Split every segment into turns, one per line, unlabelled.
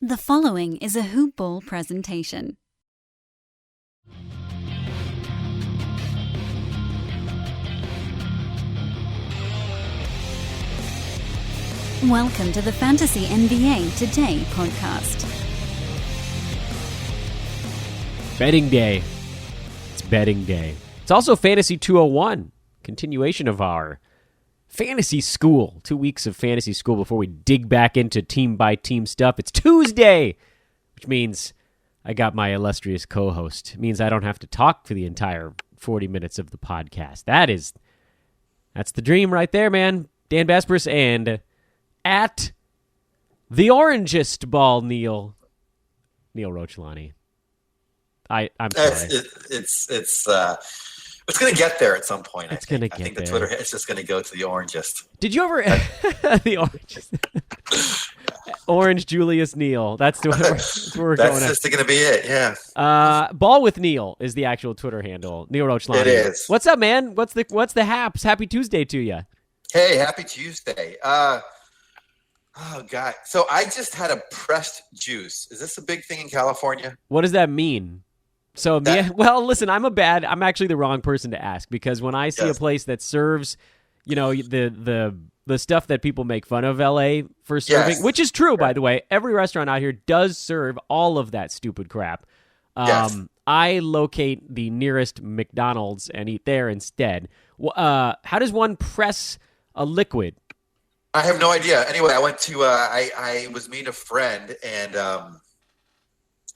The following is a Hoop Ball presentation. Welcome to the Fantasy NBA Today podcast.
Betting day. It's betting day. It's also Fantasy 201, continuation of our fantasy school. 2 weeks of fantasy school before we dig back into team-by-team stuff. It's Tuesday, which means I got my illustrious co-host. It means I don't have to talk for the entire 40 minutes of the podcast. That's the dream right there, man. Dan Besbris and at the orangest ball, Neil Rochlani. I'm sorry.
It's going to get there at some point.
It's going to get there.
I think the Twitter is just going to go to the orangest.
Did you ever the Orange Julius Neil? That's where we're going.
That's just going to be it. Yeah.
Ball with Neil is the actual Twitter handle. Neil Rochlani.
It is.
What's up, man? What's the haps? Happy Tuesday to you.
Hey, happy Tuesday. Oh God. So I just had a pressed juice. Is this a big thing in California?
What does that mean? So, well, listen, I'm actually the wrong person to ask, because when I see a place that serves, the stuff that people make fun of LA for serving, which is true, by the way, every restaurant out here does serve all of that stupid crap. I locate the nearest McDonald's and eat there instead. How does one press a liquid?
I have no idea. Anyway, I went to, I was meeting a friend and,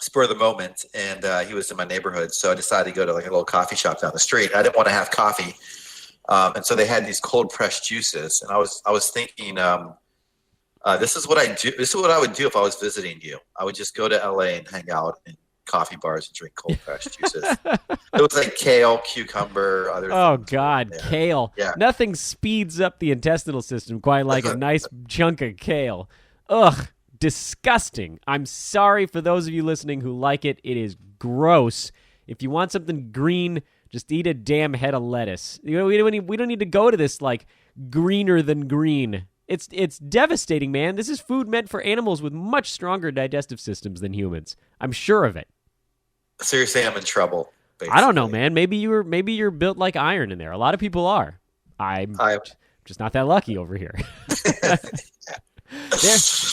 spur of the moment, and he was in my neighborhood, so I decided to go to like a little coffee shop down the street. I didn't want to have coffee, and so they had these cold pressed juices, and I was thinking, this is what I do. This is what I would do if I was visiting you. I would just go to LA and hang out in coffee bars and drink cold pressed juices. It was like kale, cucumber, other.
Oh God, kale!
Yeah.
Nothing speeds up the intestinal system quite like a nice chunk of kale. Ugh. Disgusting. I'm sorry for those of you listening who like it. It is gross. If you want something green, just eat a damn head of lettuce. We don't need to go to this like greener than green. It's devastating, man. This is food meant for animals with much stronger digestive systems than humans. I'm sure of it.
So you're saying I'm in trouble? Basically.
I don't know, man. Maybe you're built like iron in there. A lot of people are. I'm just not that lucky over here.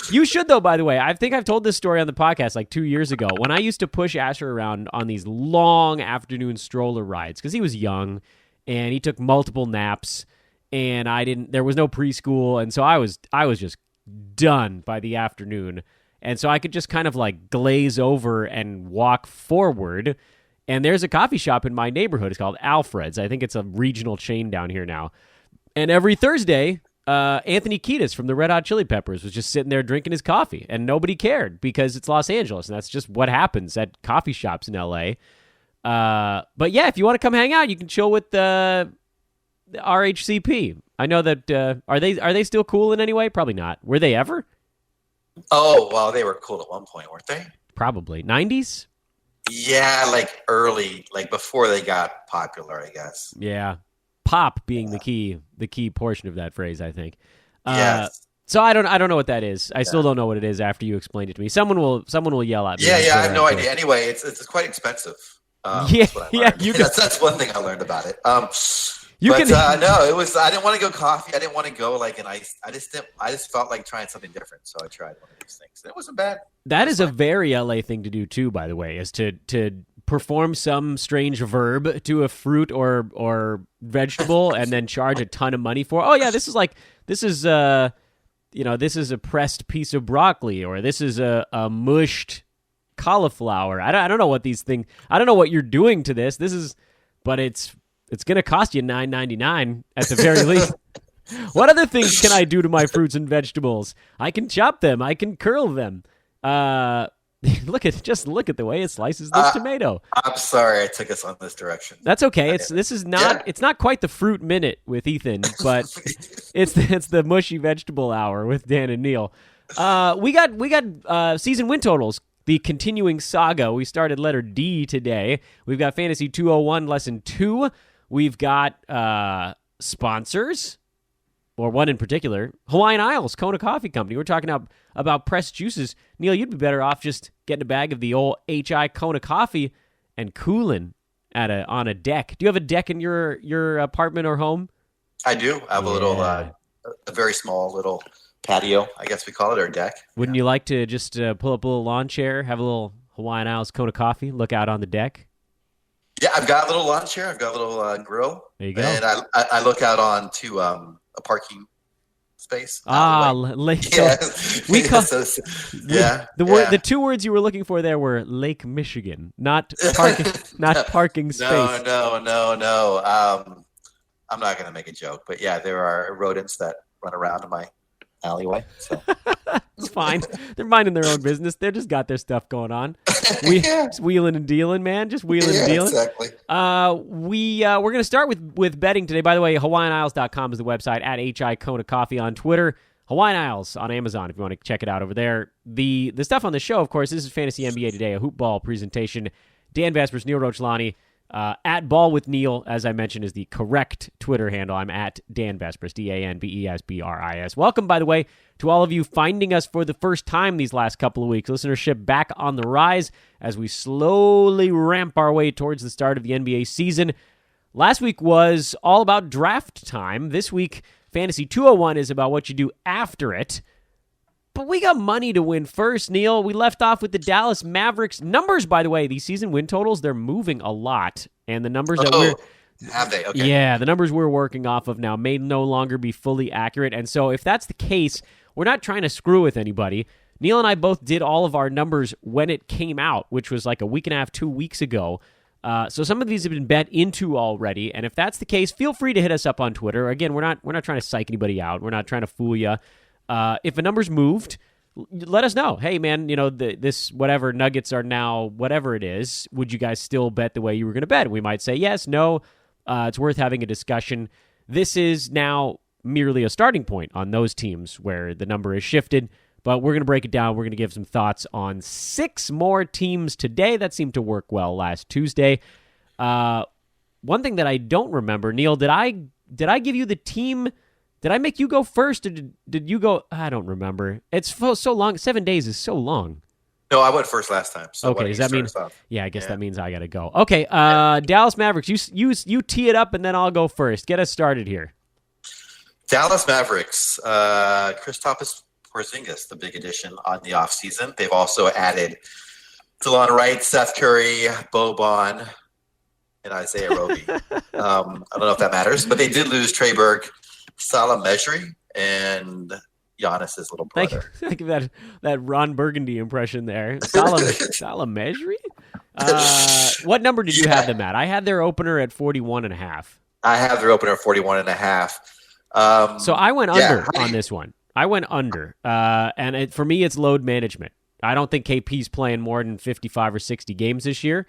You should, though, by the way. I think I've told this story on the podcast like 2 years ago when I used to push Asher around on these long afternoon stroller rides because he was young and he took multiple naps and there was no preschool, and so I was just done by the afternoon, and so I could just kind of like glaze over and walk forward. And there's a coffee shop in my neighborhood. It's called Alfred's. I think it's a regional chain down here now. And every Thursday, Anthony Kiedis from the Red Hot Chili Peppers was just sitting there drinking his coffee, and nobody cared because it's Los Angeles, and that's just what happens at coffee shops in LA. But yeah, if you want to come hang out, you can chill with the RHCP. I know that are they still cool in any way? Probably not. Were they ever?
Oh, well, they were cool at one point, weren't they?
Probably 90s.
Yeah, like early, like before they got popular, I guess.
Yeah. Pop being the key portion of that phrase, I think.
Yes.
So I don't know what that is. I still don't know what it is after you explained it to me. Somonsomeone will yell at me.
Yeah, I have no idea. Anyway, it's quite expensive.
That's
one thing I learned about it. No, it was. I didn't want to go coffee. I didn't want to go like an ice. I just felt like trying something different, so I tried one of these things. It wasn't bad.
That is a very LA thing to do too, by the way, is to perform some strange verb to a fruit or vegetable and then charge a ton of money for. Oh yeah, this is a pressed piece of broccoli, or this is a mushed cauliflower. I don't know what these things. I don't know what you're doing to this. But it's going to cost you $9.99 at the very least. What other things can I do to my fruits and vegetables? I can chop them. I can curl them. Look at the way it slices this tomato.
I'm sorry I took us on this direction.
That's okay. It's not quite the fruit minute with Ethan, but it's the mushy vegetable hour with Dan and Neil. We got season win totals. The continuing saga. We started letter D today. We've got Fantasy 201 lesson 2. We've got sponsors. or one in particular, Hawaiian Isles, Kona Coffee Company. We're talking about pressed juices. Neil, you'd be better off just getting a bag of the old HI Kona coffee and cooling on a deck. Do you have a deck in your apartment or home?
I do. I have a little, a very small little patio, I guess we call it, or deck.
Wouldn't you like to just pull up a little lawn chair, have a little Hawaiian Isles Kona coffee, look out on the deck?
Yeah, I've got a little lawn chair. I've got a little grill.
There you go.
And I look out onto a parking space.
Lake.
Yeah.
We call
The
2 words you were looking for there were Lake Michigan, not parking, not parking space.
No. I'm not going to make a joke, but yeah, there are rodents that run around in my alleyway. So.
It's fine. They're minding their own business. They just got their stuff going on. Just wheeling and dealing, man. Just wheeling and dealing.
Exactly.
We're going to start with betting today. By the way, HawaiianIsles.com is the website, at HI Kona Coffee on Twitter. Hawaiian Isles on Amazon if you want to check it out over there. The stuff on the show, of course, this is Fantasy NBA Today, a hoop ball presentation. Dan Besbris, Neil Rochlani. At Ball with Neil, as I mentioned, is the correct Twitter handle. I'm at Dan Besbris, DanBesbris. Welcome, by the way, to all of you finding us for the first time these last couple of weeks. Listenership back on the rise as we slowly ramp our way towards the start of the NBA season. Last week was all about draft time. This week, Fantasy 201 is about what you do after it. But we got money to win first, Neil. We left off with the Dallas Mavericks. Numbers, by the way, these season win totals, they're moving a lot. And the numbers
have they? Okay.
Yeah, the numbers we're working off of now may no longer be fully accurate. And so if that's the case, we're not trying to screw with anybody. Neil and I both did all of our numbers when it came out, which was like a week and a half, 2 weeks ago. So some of these have been bet into already. And if that's the case, feel free to hit us up on Twitter. Again, we're not trying to psych anybody out. We're not trying to fool you. If a number's moved, let us know. Hey, man, this whatever Nuggets are now, whatever it is, would you guys still bet the way you were going to bet? And we might say yes, no. It's worth having a discussion. This is now merely a starting point on those teams where the number is shifted, but we're going to break it down. We're going to give some thoughts on 6 more teams today. That seemed to work well last Tuesday. One thing that I don't remember, Neil, did I give you the team? Did I make you go first, or did you go? I don't remember. It's so long. 7 days is so long.
No, I went first last time. So
okay, does that mean? Yeah, I guess that means I got to go. Okay, Dallas Mavericks. You tee it up, and then I'll go first. Get us started here.
Dallas Mavericks. Kristaps Porzingis, the big addition on the offseason. They've also added DeLon Wright, Seth Curry, Boban, and Isaiah Roby. I don't know if that matters, but they did lose Trey Burke, Salah Mejri, and Giannis's little brother.
Think of that Ron Burgundy impression there. Salah Mejri? What number did you have them at? I had their opener at 41.5.
I have their opener at 41.5.
So I went under on this one. I went under. And for me, it's load management. I don't think KP's playing more than 55 or 60 games this year.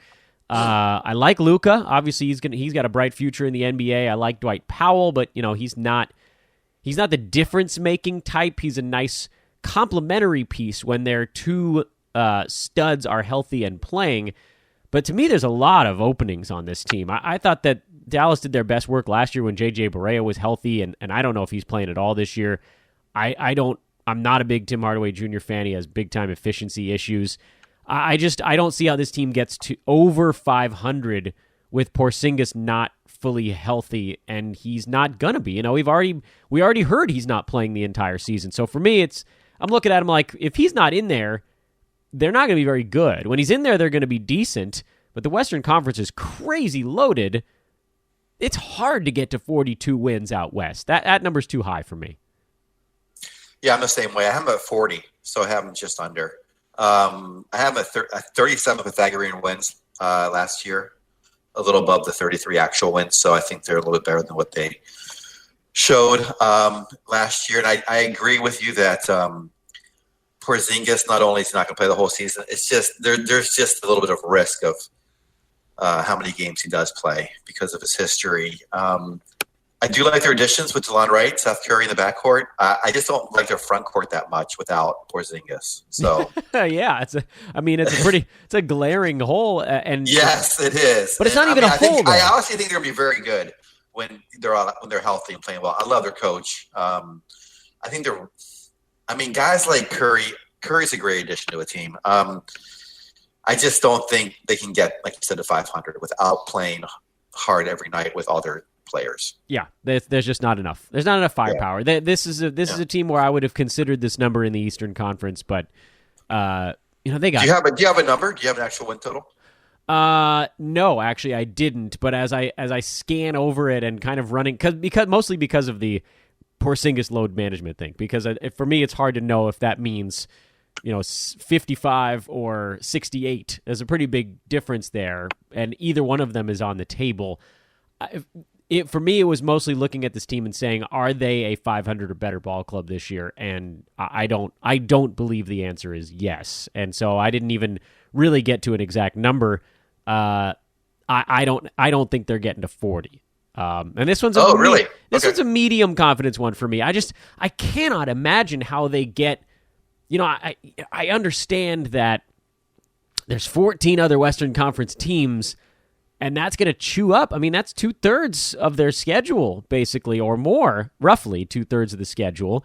I like Luka. Obviously, he's got a bright future in the NBA. I like Dwight Powell, but he's not the difference-making type. He's a nice complementary piece when their 2 studs are healthy and playing. But to me, there's a lot of openings on this team. I thought that Dallas did their best work last year when J.J. Barea was healthy, and I don't know if he's playing at all this year. I'm not a big Tim Hardaway Jr. fan. He has big-time efficiency issues. I don't see how this team gets to over 500 with Porzingis not fully healthy, and he's not gonna be. We already heard he's not playing the entire season. So for me, I'm looking at him like, if he's not in there, they're not gonna be very good. When he's in there, they're gonna be decent. But the Western Conference is crazy loaded. It's hard to get to 42 wins out west. That number's too high for me.
Yeah, I'm the same way. I have him at 40, so I have him just under. I have a 37 Pythagorean wins last year, a little above the 33 actual wins, so I think they're a little bit better than what they showed last year. And I agree with you that Porzingis, not only is he not going to play the whole season, it's just there's just a little bit of risk of how many games he does play because of his history. I do like their additions with DeLon Wright, Seth Curry in the backcourt. I just don't like their front court that much without Porzingis. So
yeah, it's a glaring hole. And
yes, it is.
But it's not even a hole.
I honestly think they're going to be very good when they're healthy and playing well. I love their coach. I think guys like Curry. Curry's a great addition to a team. I just don't think they can get, like you said, to 500 without playing hard every night with all their players.
Yeah, there's just not enough. There's not enough firepower. Yeah. This is a team where I would have considered this number in the Eastern Conference, but they got.
Do you have a number? Do you have an actual win total?
No, actually I didn't. But as I scan over it and kind of running, mostly because of the Porzingis load management thing, because for me it's hard to know if that means 55 or 68. There's a pretty big difference there, and either one of them is on the table. For me, it was mostly looking at this team and saying, are they a 500 or better ball club this year? And I don't believe the answer is yes. And so I didn't even really get to an exact number. I don't think they're getting to 40. And this one's
really?
This one's a medium confidence one for me. I cannot imagine how they get. I understand that there's 14 other Western Conference teams, and that's going to chew up. I mean, that's 2/3 of their schedule, basically, or more, roughly 2/3 of the schedule,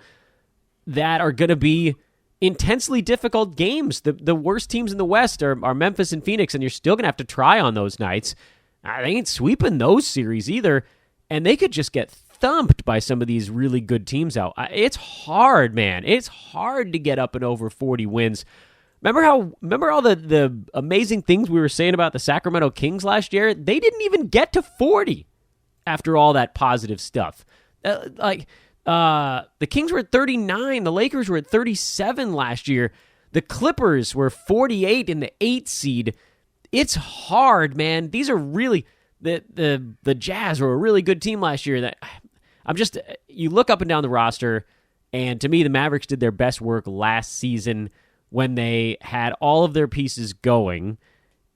that are going to be intensely difficult games. The worst teams in the West are Memphis and Phoenix, and you're still going to have to try on those nights. They ain't sweeping those series either, and they could just get thumped by some of these really good teams out. It's hard, man. It's hard to get up and over 40 wins. Remember all the amazing things we were saying about the Sacramento Kings last year? They didn't even get to 40 after all that positive stuff. The Kings were at 39. The Lakers were at 37 last year. The Clippers were 48 in the 8th seed. It's hard, man. These are really the Jazz were a really good team last year. You look up and down the roster, and to me, the Mavericks did their best work last season when they had all of their pieces going,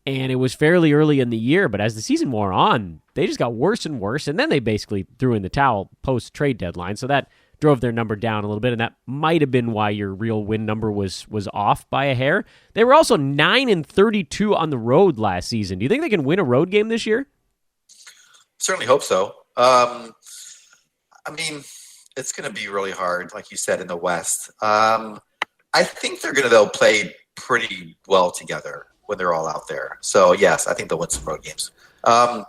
and it was fairly early in the year. But as the season wore on, they just got worse and worse, and then they basically threw in the towel post-trade deadline. So that drove their number down a little bit, and that might have been why your real win number was off by a hair. They were also 9-32 on the road last season. Do you think they can win a road game this year?
Certainly hope so. It's going to be really hard, like you said, in the West. I think they'll play pretty well together when they're all out there. So yes, I think they'll win some road games. I'm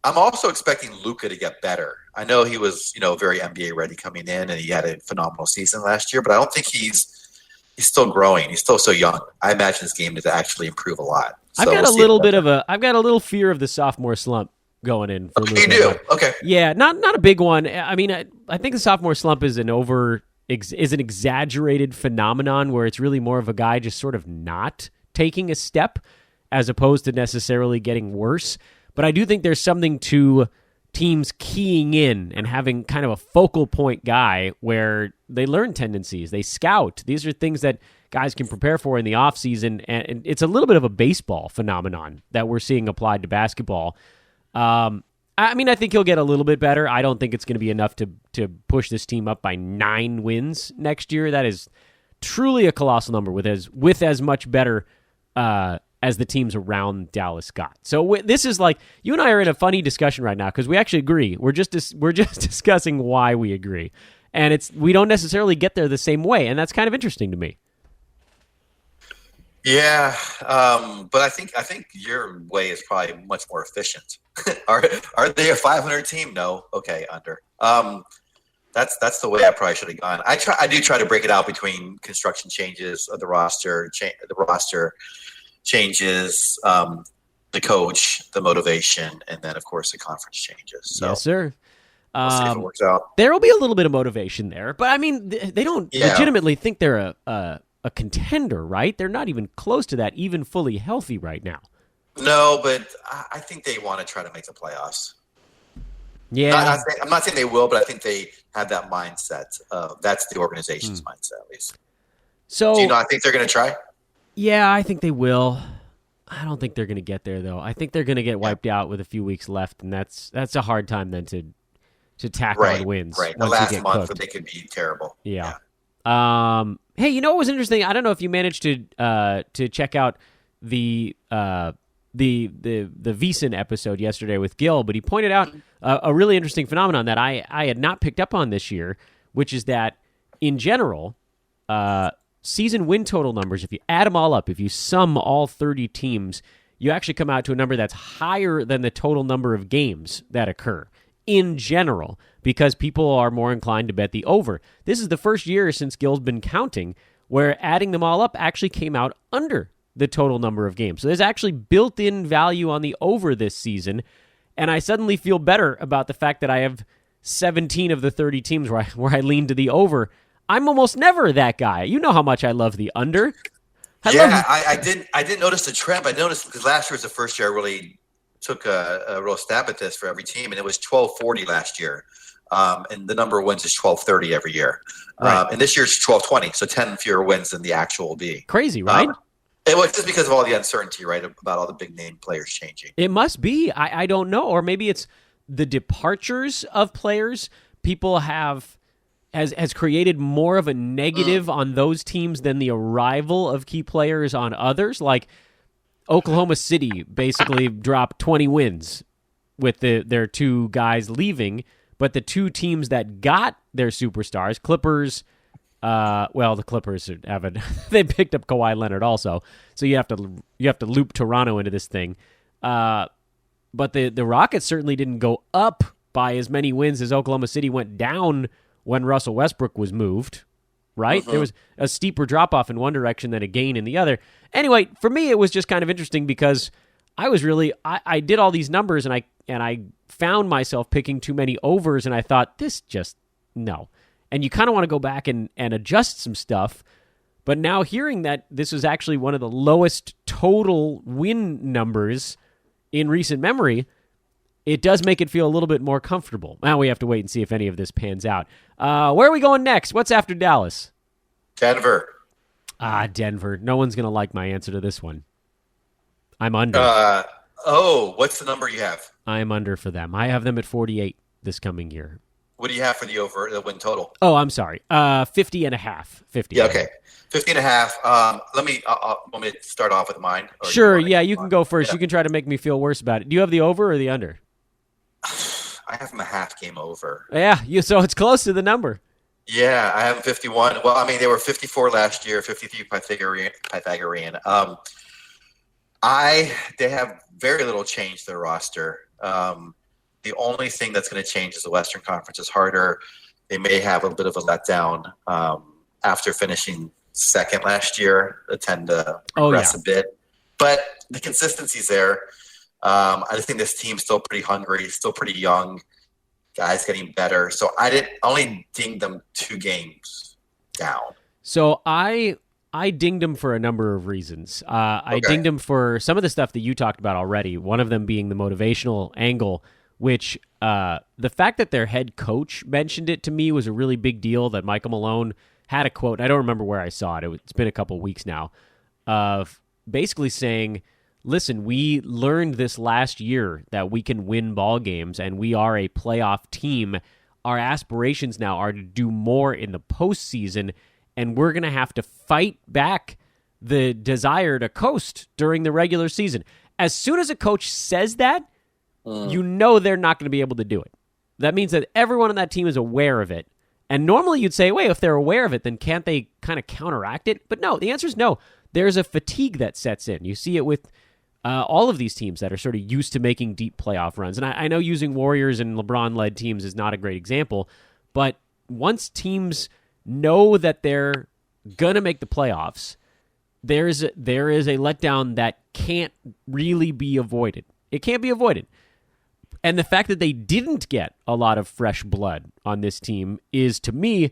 also expecting Luka to get better. I know he was, very NBA ready coming in, and he had a phenomenal season last year, but I don't think he's still growing. He's still so young. I imagine his game to actually improve a lot. So
I've got a little fear of the sophomore slump going in for Luka.
You do? Okay.
Yeah, not a big one. I mean, I think the sophomore slump is an exaggerated phenomenon where it's really more of a guy just sort of not taking a step as opposed to necessarily getting worse. But I do think there's something to teams keying in and having kind of a focal point guy where they learn tendencies, they scout. These are things that guys can prepare for in the offseason, and it's a little bit of a baseball phenomenon that we're seeing applied to basketball. I think he'll get a little bit better. I don't think it's going to be enough to push this team up by 9 wins next year. That is truly a colossal number with as much better as the teams around Dallas got. So this is like, you and I are in a funny discussion right now because we actually agree. We're just discussing why we agree, and we don't necessarily get there the same way, and that's kind of interesting to me.
Yeah, but I think your way is probably much more efficient. Are they a 500 team? No. Okay, under. That's the way I probably should have gone. I do try to break it out between construction changes of the roster, changes, the coach, the motivation, and then of course the conference changes. So,
yes, sir.
We'll see if it works out.
There will be a little bit of motivation there, but I mean, they don't legitimately think they're a contender, right? They're not even close to that, even fully healthy right now.
No, but I think they want to try to make the playoffs.
Yeah.
I'm not saying they will, but I think they have that mindset. That's the organization's mindset, at least.
So,
do you not think they're going to try?
Yeah, I think they will. I don't think they're going to get there, though. I think they're going to get wiped out with a few weeks left, and that's a hard time then to tack on wins.
Right, the last month they could be terrible.
Yeah. Hey, you know what was interesting? I don't know if you managed to check out the VEASAN episode yesterday with Gil, but he pointed out a really interesting phenomenon that I had not picked up on this year, which is that in general, season win total numbers, if you add them all up, if you sum all 30 teams, you actually come out to a number that's higher than the total number of games that occur in general, because people are more inclined to bet the over. This is the first year since Gil's been counting where adding them all up actually came out under the total number of games. So there's actually built-in value on the over this season, and I suddenly feel better about the fact that I have 17 of the 30 teams where I lean to the over. I'm almost never that guy. You know how much I love the under.
I didn't notice the trend. I noticed because last year was the first year I really took a real stab at this for every team, and it was 1240 last year. And the number of wins is 1230 every year.
Right.
And this year's 1220, so 10 fewer wins than the actual will be.
Crazy, right?
It was just because of all the uncertainty, right, about all the big name players changing.
It must be. I don't know. Or maybe it's the departures of players. People has created more of a negative on those teams than the arrival of key players on others. Like Oklahoma City basically dropped 20 wins with their two guys leaving, but the two teams that got their superstars, Clippers, the Clippers they picked up Kawhi Leonard also, so you have to loop Toronto into this thing. But the Rockets certainly didn't go up by as many wins as Oklahoma City went down when Russell Westbrook was moved, right? There was a steeper drop-off in one direction than a gain in the other. Anyway, for me, it was just kind of interesting because I did all these numbers and I found myself picking too many overs, and I thought, no. And you kind of want to go back and adjust some stuff, but now hearing that this was actually one of the lowest total win numbers in recent memory, it does make it feel a little bit more comfortable. Now we have to wait and see if any of this pans out. Where are we going next? What's after Dallas?
Denver.
Denver. No one's going to like my answer to this one. I'm under.
What's the number you have?
I'm under for them. I have them at 48 this coming year.
What do you have for the win total?
Oh, I'm sorry. 50 and a half. 50.
Yeah, okay. 50 and a half. Want me to start off with mine?
Sure, you can go first. Yeah. You can try to make me feel worse about it. Do you have the over or the under?
I have them a half game over.
Yeah, so it's close to the number.
Yeah, I have them 51. Well, I mean, they were 54 last year, 53 Pythagorean. They have very little change to their roster. The only thing that's going to change is the Western Conference is harder. They may have a bit of a letdown after finishing second last year. They tend to regress a bit. But the consistency's there. I think this team's still pretty hungry, still pretty young. Guys getting better. So I only dinged them 2 games down.
So I dinged him for a number of reasons. I dinged him for some of the stuff that you talked about already, one of them being the motivational angle, which the fact that their head coach mentioned it to me was a really big deal, that Michael Malone had a quote, I don't remember where I saw it, it's been a couple weeks now, of basically saying, listen, we learned this last year that we can win ball games and we are a playoff team. Our aspirations now are to do more in the postseason, and we're going to have to fight back the desire to coast during the regular season. As soon as a coach says that, you know they're not going to be able to do it. That means that everyone on that team is aware of it. And normally you'd say, wait, if they're aware of it, then can't they kind of counteract it? But no, the answer is no. There's a fatigue that sets in. You see it with all of these teams that are sort of used to making deep playoff runs. And I know using Warriors and LeBron-led teams is not a great example, but once teams know that they're going to make the playoffs, there is a letdown that can't really be avoided. It can't be avoided. And the fact that they didn't get a lot of fresh blood on this team is, to me,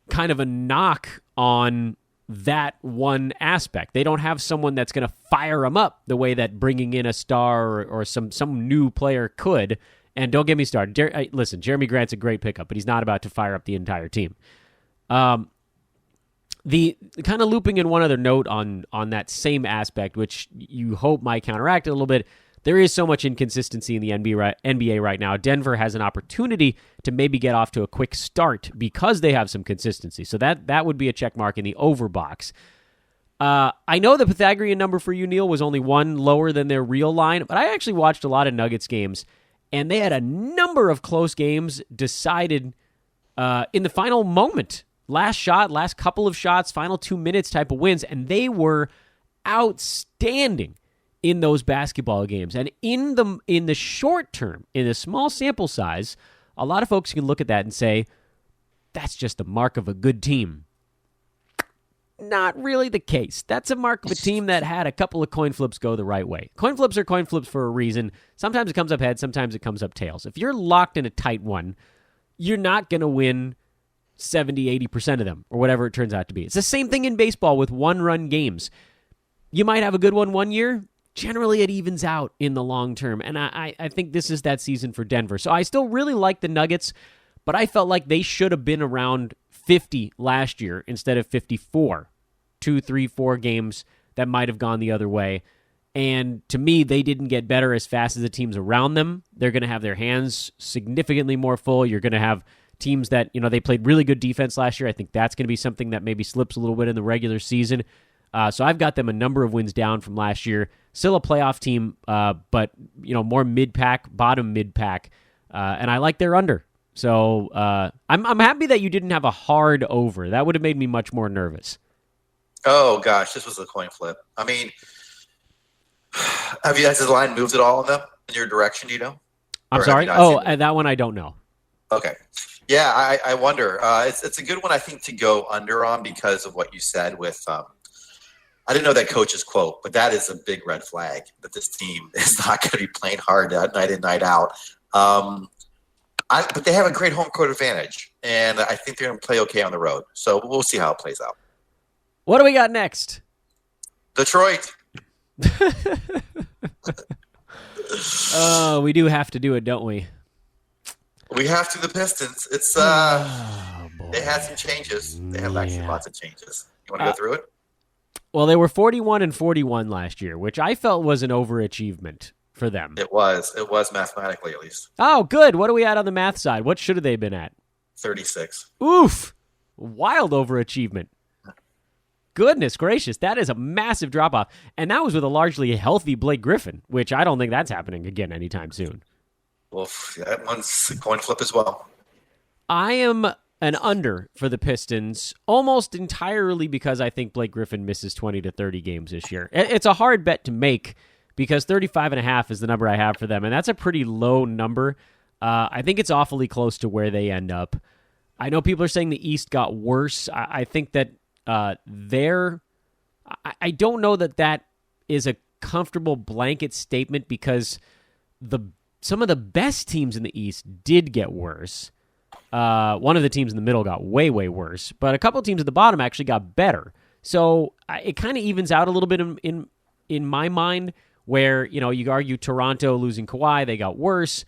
kind of a knock on that one aspect. They don't have someone that's going to fire them up the way that bringing in a star or some new player could. And don't get me started. Listen, Jeremy Grant's a great pickup, but he's not about to fire up the entire team. The kind of looping in one other note on that same aspect, which you hope might counteract it a little bit. There is so much inconsistency in the NBA right now. Denver has an opportunity to maybe get off to a quick start because they have some consistency. So that would be a check mark in the over box. I know the Pythagorean number for you, Neil, was only 1 lower than their real line, but I actually watched a lot of Nuggets games, And they had a number of close games decided in the final moment. Last shot, last couple of shots, final 2 minutes type of wins. And they were outstanding in those basketball games. And in the short term, in a small sample size, a lot of folks can look at that and say, that's just a mark of a good team. Not really the case. That's a mark of a team that had a couple of coin flips go the right way. Coin flips are coin flips for a reason. Sometimes it comes up heads, sometimes it comes up tails. If you're locked in a tight one, you're not going to win 70, 80% of them, or whatever it turns out to be. It's the same thing in baseball with one-run games. You might have a good one year. Generally, it evens out in the long term, and I think this is that season for Denver. So I still really like the Nuggets, but I felt like they should have been around 50 last year instead of 54. 2, 3, 4 games that might have gone the other way. And to me, they didn't get better as fast as the teams around them. They're going to have their hands significantly more full. You're going to have teams that, they played really good defense last year. I think that's going to be something that maybe slips a little bit in the regular season. So I've got them a number of wins down from last year. Still a playoff team, but more mid-pack, bottom mid-pack. And I like their under. So I'm happy that you didn't have a hard over. That would have made me much more nervous.
Oh gosh, this was a coin flip. I mean, has the line moved at all in your direction? Do you know?
I'm sorry. That one I don't know.
Okay, yeah, I wonder. It's a good one I think to go under on because of what you said with. I didn't know that coach's quote, but that is a big red flag that this team is not going to be playing hard night in, night out. But they have a great home court advantage, and I think they're going to play okay on the road. So we'll see how it plays out.
What do we got next?
Detroit.
We do have to do it, don't we?
We have to. The Pistons. It's they had some changes. They have actually lots of changes. You want to go through it?
Well, they were 41-41 last year, which I felt was an overachievement for them.
It was mathematically at least.
Oh, good. What are we at on the math side? What should have they been at?
36.
Oof. Wild overachievement. Goodness gracious, that is a massive drop-off. And that was with a largely healthy Blake Griffin, which I don't think that's happening again anytime soon.
Well, that one's a coin flip as well.
I am an under for the Pistons almost entirely because I think Blake Griffin misses 20 to 30 games this year. It's a hard bet to make because 35.5 is the number I have for them, and that's a pretty low number. I think it's awfully close to where they end up. I know people are saying the East got worse. I think that I don't know that is a comfortable blanket statement because some of the best teams in the East did get worse. One of the teams in the middle got way, way worse, but a couple of teams at the bottom actually got better. So it kind of evens out a little bit in my mind where, you argue Toronto losing Kawhi, they got worse.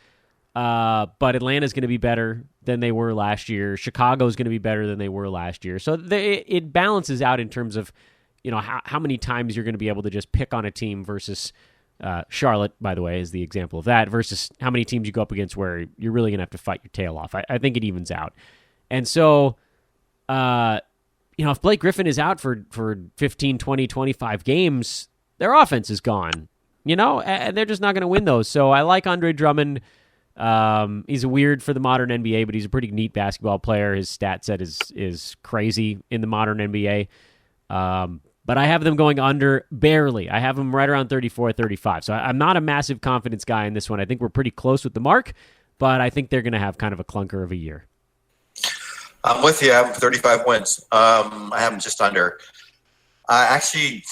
But Atlanta's going to be better than they were last year. Chicago's going to be better than they were last year. So it balances out in terms of, how many times you're going to be able to just pick on a team versus Charlotte, by the way, is the example of that, versus how many teams you go up against where you're really going to have to fight your tail off. I think it evens out. And so, if Blake Griffin is out for 15, 20, 25 games, their offense is gone, and they're just not going to win those. So I like Andre Drummond. He's weird for the modern NBA, but he's a pretty neat basketball player. His stat set is crazy in the modern NBA. But I have them going under barely. I have them right around 34, 35. So I'm not a massive confidence guy in this one. I think we're pretty close with the mark, but I think they're going to have kind of a clunker of a year.
I'm with you. I have 35 wins. I have them just under. I actually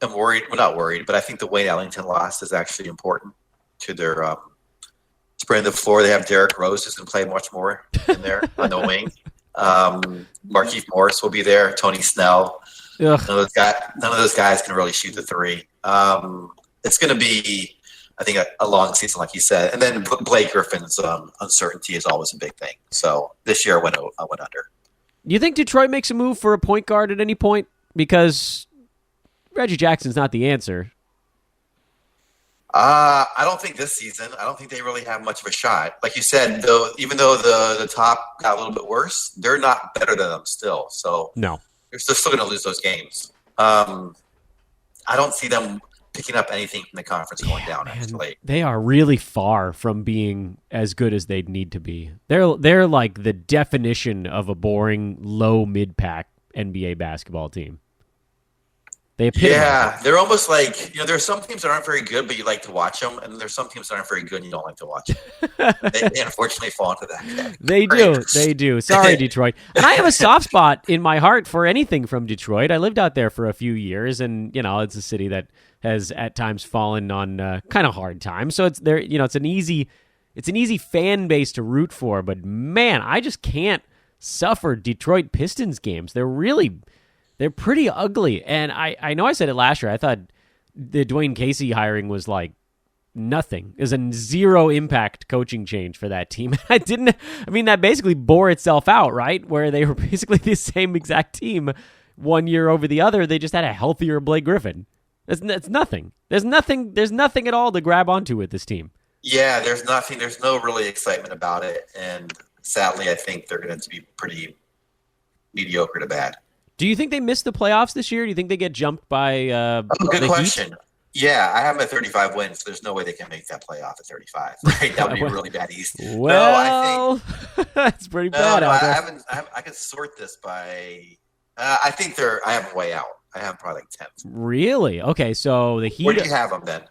am worried. Well, not worried, but I think the Wayne Ellington loss is actually important to their spreading the floor. They have Derrick Rose who's going to play much more in there on the wing. Markieff Morris will be there. Tony Snell. None of those guys can really shoot the three. It's going to be, I think, a long season, like you said. And then Blake Griffin's uncertainty is always a big thing. So this year I went under.
Do you think Detroit makes a move for a point guard at any point? Because Reggie Jackson's not the answer.
I don't think this season. I don't think they really have much of a shot. Like you said, though, even though the top got a little bit worse, they're not better than them still. So
no,
they're still going to lose those games. I don't see them picking up anything from the conference going down. Actually,
they are really far from being as good as they'd need to be. They're like the definition of a boring low mid pack NBA basketball team.
Yeah, they're almost like, there are some teams that aren't very good, but you like to watch them, and there's some teams that aren't very good and you don't like to watch them. they unfortunately fall into that category.
They do. Sorry, Detroit. And I have a soft spot in my heart for anything from Detroit. I lived out there for a few years, and it's a city that has at times fallen on kind of hard times. So it's there. It's an easy fan base to root for. But man, I just can't suffer Detroit Pistons games. They're pretty ugly. And I know I said it last year. I thought the Dwayne Casey hiring was like nothing. It was a zero impact coaching change for that team. That basically bore itself out, right? Where they were basically the same exact team one year over the other. They just had a healthier Blake Griffin. It's nothing. There's nothing at all to grab onto with this team.
Yeah, there's nothing. There's no really excitement about it. And sadly, I think they're going to be pretty mediocre to bad.
Do you think they miss the playoffs this year? Do you think they get jumped by
good question.
Heat?
Yeah, I have them at 35 wins. So there's no way they can make that playoff at 35. Right? That would be really bad East.
Well, I think that's pretty bad.
I can sort this by. I think I have them way out. I have them probably like 10th.
Really? Okay, so the Heat.
Where do you have them then?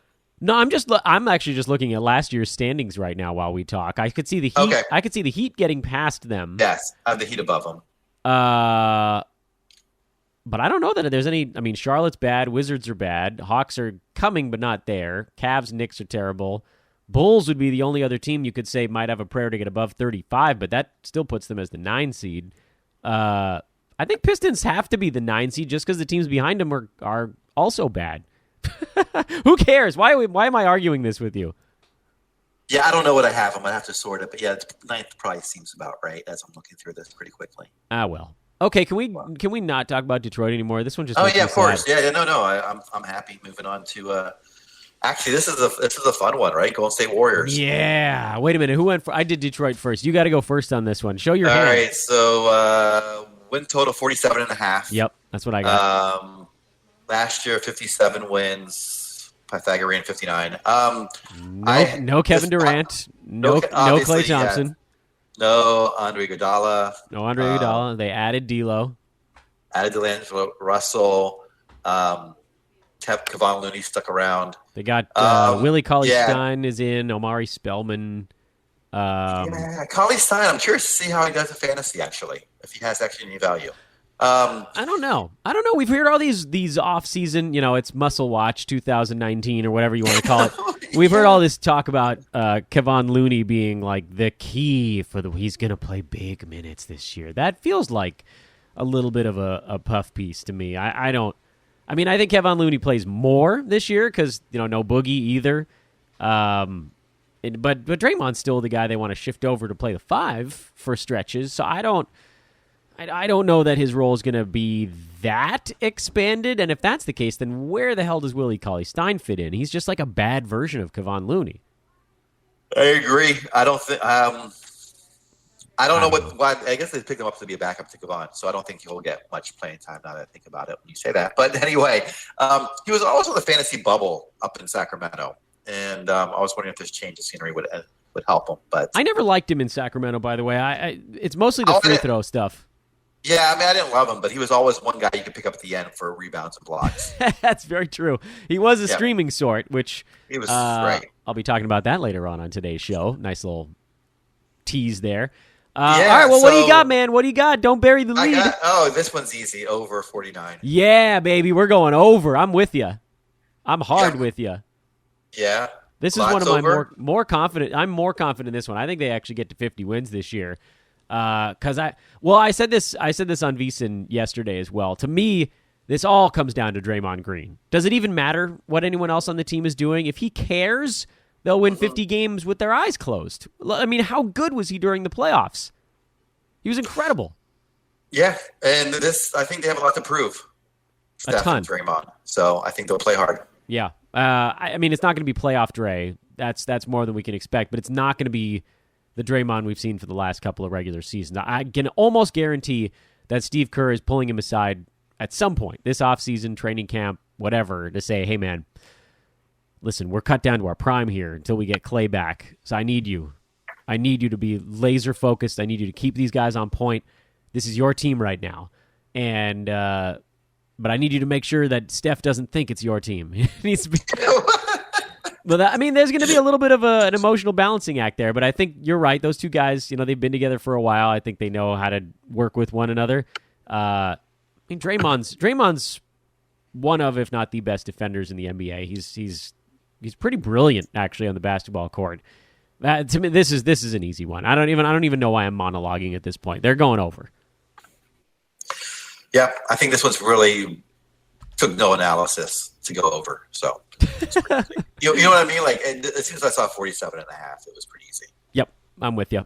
No, I'm actually just looking at last year's standings right now while we talk. I could see the Heat.
Okay.
I could see the Heat getting past them.
Yes, I have the Heat above them.
But I don't know that there's any. I mean, Charlotte's bad. Wizards are bad. Hawks are coming, but not there. Cavs, Knicks are terrible. Bulls would be the only other team you could say might have a prayer to get above 35, but that still puts them as the 9 seed. I think Pistons have to be the 9 seed just because the teams behind them are also bad. Who cares? Why am I arguing this with you?
Yeah, I don't know what I have. I'm going to have to sort it. But yeah, 9th probably seems about right as I'm looking through this pretty quickly.
Well. Okay, can we not talk about Detroit anymore? This one just.
Oh yeah, of course. Yeah, no. I'm happy. Moving on to. Actually, this is a fun one, right? Golden State Warriors.
Yeah. Wait a minute. Who went? I did Detroit first. You got to go first on this one. Show your hand.
All right. So win total 47.5.
Yep, that's what I got.
Last year 57 wins. Pythagorean 59.
No Kevin Durant. No Klay Thompson.
Yeah. No Andre Iguodala.
They added D'Lo.
Added D'Angelo Russell. Kept Kevon Looney stuck around.
They got Willie Cauley-Stein is in. Omari Spellman.
Cauley-Stein. I'm curious to see how he does in fantasy. Actually, if he has actually any value.
I don't know. We've heard all these off-season, it's Muscle Watch 2019 or whatever you want to call it. We've heard all this talk about Kevon Looney being like the key for he's going to play big minutes this year. That feels like a little bit of a puff piece to me. I think Kevon Looney plays more this year because, no Boogie either. But Draymond's still the guy they want to shift over to play the 5 for stretches. So I don't know that his role is going to be that expanded, and if that's the case, then where the hell does Willie Cauley-Stein fit in? He's just like a bad version of Kevon Looney.
I agree. I don't think. I don't know what. I guess they picked him up to be a backup to Kevon, so I don't think he'll get much playing time. Now that I think about it, when you say that, but anyway, he was always on the fantasy bubble up in Sacramento, and I was wondering if this change of scenery would help him. But
I never liked him in Sacramento. By the way, it's mostly the free throw stuff.
Yeah, I didn't love him, but he was always one guy you could pick up at the end for rebounds and blocks.
That's very true. He was a streaming sort, which
he was right.
I'll be talking about that later on today's show. Nice little tease there. All right, well, what do you got, man? What do you got? Don't bury the lead.
This one's easy. Over 49.
Yeah, baby, we're going over. I'm with you. I'm hard with you.
Yeah.
This is one of my more confident. I'm more confident in this one. I think they actually get to 50 wins this year. Because I said this on VSiN yesterday as well. To me, this all comes down to Draymond Green. Does it even matter what anyone else on the team is doing? If he cares, they'll win 50 games with their eyes closed. I mean, how good was he during the playoffs? He was incredible.
Yeah, and I think they have a lot to prove.
A ton.
And Draymond. So I think they'll play hard.
Yeah. It's not going to be playoff Dre. That's more than we can expect, but it's not going to be the Draymond we've seen for the last couple of regular seasons. I can almost guarantee that Steve Kerr is pulling him aside at some point this offseason, training camp, whatever, to say, hey, man, listen, we're cut down to our prime here until we get Clay back. So I need you. I need you to be laser focused. I need you to keep these guys on point. This is your team right now. And, but I need you to make sure that Steph doesn't think it's your team. It needs to be. But I mean, there's going to be a little bit of an emotional balancing act there. But I think you're right. Those two guys, they've been together for a while. I think they know how to work with one another. I mean, Draymond's one of, if not the best defenders in the NBA. He's pretty brilliant, actually, on the basketball court. To me, this is an easy one. I don't even know why I'm monologuing at this point. They're going over.
Yeah, I think this one's really took no analysis to go over. So, you know what I mean? Like, as soon as I saw 47.5, it was pretty easy.
Yep, I'm with you.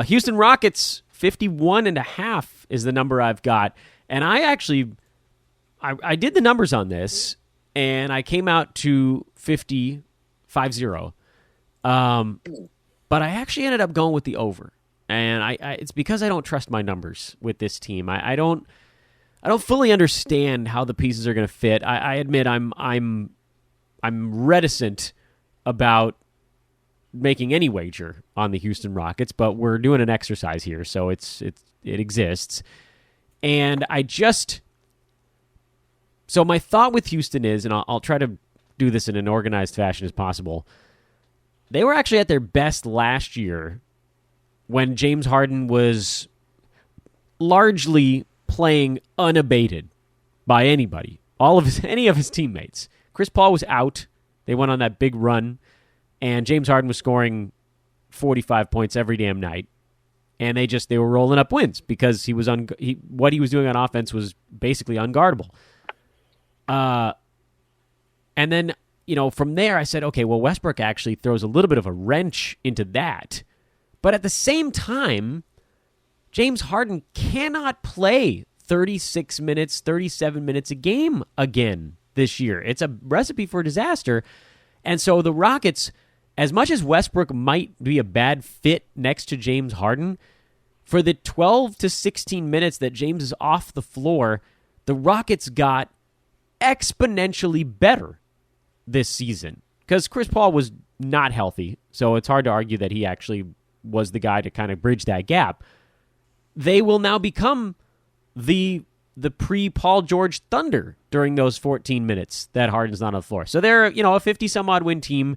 Houston Rockets 51.5 is the number I've got, and I did the numbers on this, and I came out to 50. But I actually ended up going with the over. And it's because I don't trust my numbers with this team. I don't fully understand how the pieces are going to fit. I admit I'm reticent about making any wager on the Houston Rockets, but we're doing an exercise here, so it exists. And so my thought with Houston is, and I'll try to do this in an organized fashion as possible. They were actually at their best last year when James Harden was largely playing unabated by anybody, any of his teammates. Chris Paul was out. They went on that big run, and James Harden was scoring 45 points every damn night. And they were rolling up wins because what he was doing on offense was basically unguardable. And then, from there I said, okay, well, Westbrook actually throws a little bit of a wrench into that. But at the same time, James Harden cannot play 36 minutes, 37 minutes a game again this year. It's a recipe for disaster. And so the Rockets, as much as Westbrook might be a bad fit next to James Harden, for the 12 to 16 minutes that James is off the floor, the Rockets got exponentially better this season because Chris Paul was not healthy. So it's hard to argue that he actually was the guy to kind of bridge that gap. They will now become the pre-Paul George Thunder during those 14 minutes that Harden's not on the floor. So they're, a 50-some-odd win team,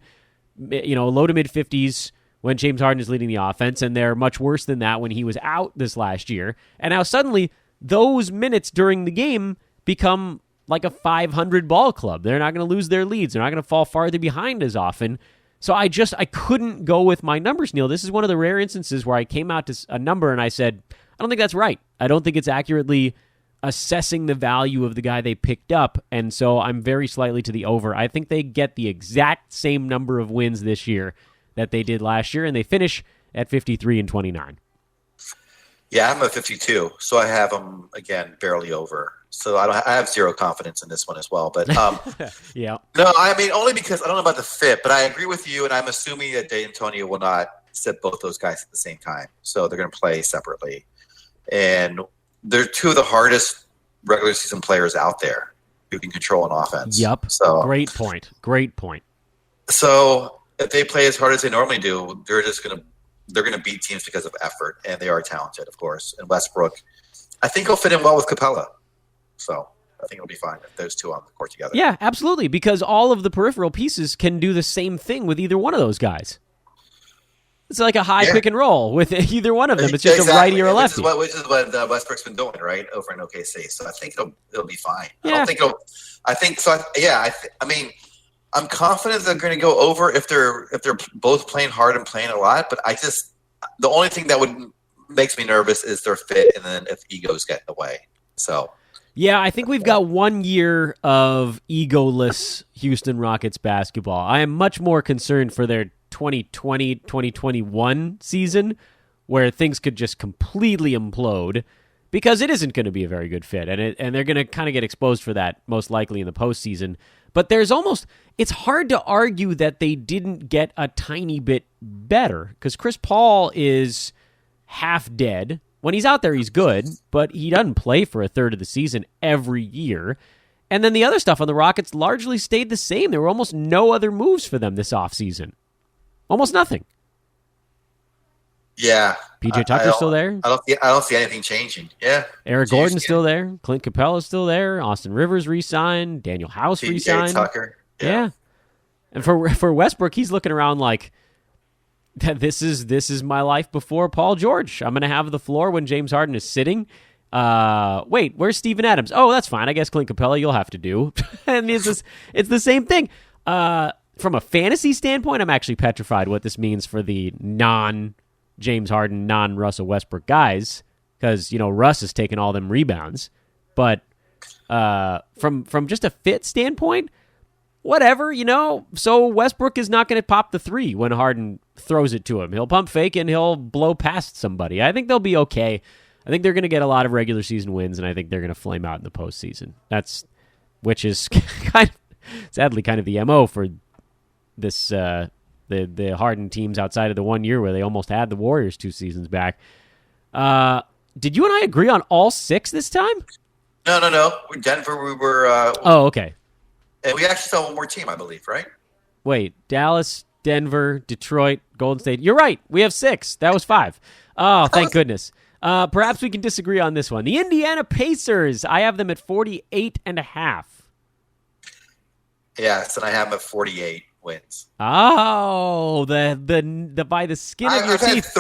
low to mid-50s when James Harden is leading the offense, and they're much worse than that when he was out this last year. And now suddenly those minutes during the game become like a 500 ball club. They're not going to lose their leads. They're not going to fall farther behind as often. So I couldn't go with my numbers, Neil. This is one of the rare instances where I came out to a number and I said, I don't think that's right. I don't think it's accurately assessing the value of the guy they picked up, and so I'm very slightly to the over. I think they get the exact same number of wins this year that they did last year, and they finish at 53-29.
Yeah, I'm at 52, so I have them, again, barely over. So I have zero confidence in this one as well. But
yeah,
no, I mean only because I don't know about the fit, but I agree with you, and I'm assuming that D'Antonio will not sit both those guys at the same time, so they're going to play separately. And they're two of the hardest regular season players out there who can control an offense.
Yep.
So
Great point.
So if they play as hard as they normally do, they're going to beat teams because of effort, and they are talented, of course. And Westbrook, I think he'll fit in well with Capella. So I think it'll be fine if those two on the court together.
Yeah, absolutely, because all of the peripheral pieces can do the same thing with either one of those guys. It's like a high pick and roll with either one of them. It's just a righty or a lefty.
Which is what Westbrook's been doing, right, over in OKC. So I think it'll be fine.
Yeah.
I mean, I'm confident they're going to go over if they're both playing hard and playing a lot. But the only thing that makes me nervous is their fit, and then if egos get in the way. So.
Yeah, I think we've got 1 year of egoless Houston Rockets basketball. I am much more concerned for their 2020-2021 season, where things could just completely implode, because it isn't going to be a very good fit, and they're going to kind of get exposed for that most likely in the postseason. But it's hard to argue that they didn't get a tiny bit better, because Chris Paul is half dead. When he's out there, he's good, but he doesn't play for a third of the season every year. And then the other stuff on the Rockets largely stayed the same. There were almost no other moves for them this offseason. Almost nothing.
Yeah.
PJ Tucker's still there.
I don't see anything changing. Yeah.
Eric Gordon's still there. Clint Capella's still there. Austin Rivers re-signed. Daniel House re-signed.
Tucker.
Yeah. And for Westbrook, he's looking around like, this is my life before Paul George. I'm going to have the floor when James Harden is sitting. Wait, where's Steven Adams? Oh, that's fine. I guess Clint Capella you'll have to do. And it's the same thing. From a fantasy standpoint, I'm actually petrified what this means for the non-James Harden, non-Russell Westbrook guys, because, Russ has taken all them rebounds. But from just a fit standpoint, whatever, so Westbrook is not going to pop the three when Harden throws it to him. He'll pump fake and he'll blow past somebody. I think they'll be okay. I think they're going to get a lot of regular season wins, and I think they're going to flame out in the postseason. Which is sadly kind of the MO for this the Harden teams outside of the 1 year where they almost had the Warriors 2 seasons back. Did you and I agree on all 6 this time?
No. Denver, we were.
Oh, okay.
And we actually saw one more team, I believe, right?
Wait, Dallas, Denver, Detroit, Golden State. You're right. We have 6. That was 5. Oh, thank goodness. Perhaps we can disagree on this one. The Indiana Pacers. I have them at 48.5.
Yes, and I have them at 48 wins.
Oh, the by the skin of your
I've had
teeth.